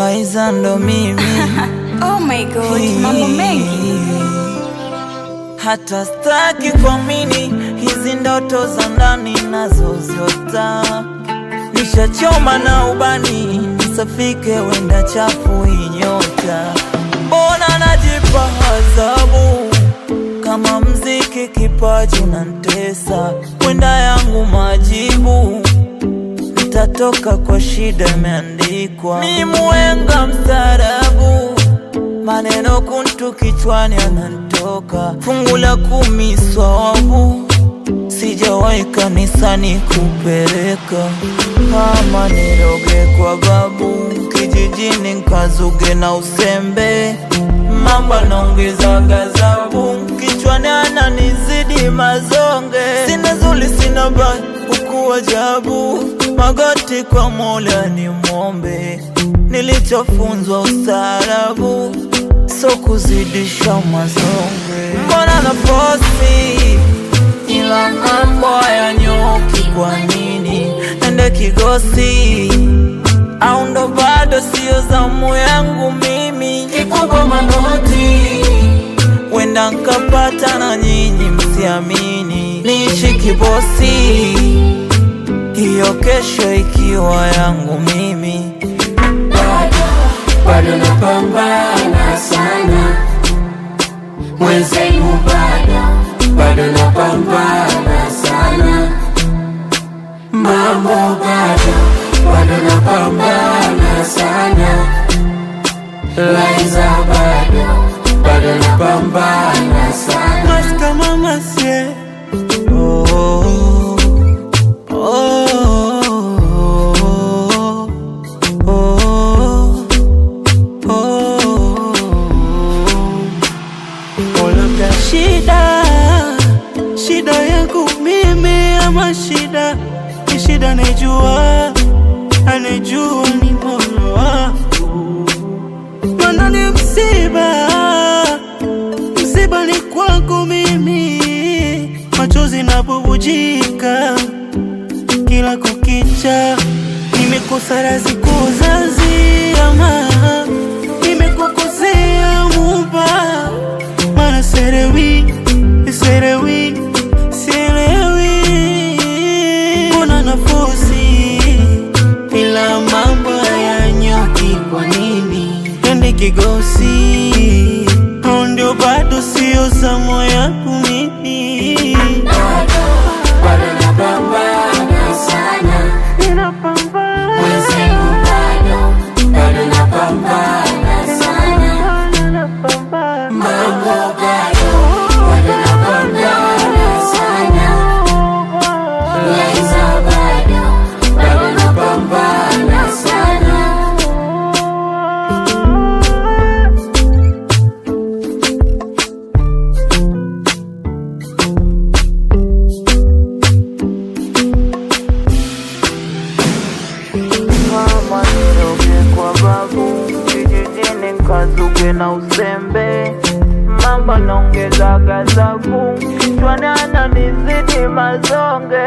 Laiza ndo mimi. Oh my God, mambo mengi. Hata staki kuamini hizi ndoto za ndani nazoziota. Nishachoma na ubani nisafike wenda chafu inyota. Mbona najipa adhabu kama mziki kipaji unantesa. Wenda yangu majibu nitatoka kwa shida imeandikwa. Ni muenga mstarabu, maneno kuntu kichwani anantoka. Fungu la 10 swawabu, sijawahi kanisani kupeleka. Kama niroge kwa babu, kijijini nkazuge na usembe. Mamba naongeza gazabu, kichwani ananizidi mazonge. Sina zuli sina bai, huku ajabu. Magoti kwa Mola ni muombe. Nilichofunzwa ustaarabu, so kuzidisha mazonge. Mbona na posi ila mambo hayanyoki kwa nini? Nende Kigosi au ndo bado sio zamu yangu mimi? Kikubwa manoti wenda nkapata na nyinyi msiamini. Niishi kibosi, hiyo kesho ikiwa yangu mimi. Bado napambana sana mwenzenu, bado napambana sana mambo, bado napambana sana Laiza, bado napambana sana. Maska mama sie oh, oh, oh, oh, oh. Labda shida yangu mimi ama shida ni shida, anejua ni Mola wangu. Mana ni msiba ni kwangu mimi. Machozi na bubujika kila kukicha. Nimekosa razi kuzazi ama nimekukosea Muumba. Mana sielewi mbona nafosi ila mambo hayanyoki kwa nini? Nende Kigosi au ndio bado sio zamu yangu mimi? Bado napambana sana mwenzenu, bado napambana sana mambo, bado napambana sana Laiza, bado napambana sana. Kama niroge kwa babu, kijijini nkazuge na usembe. Mamba naongeza gazabu, kichwani ananizidi mazonge.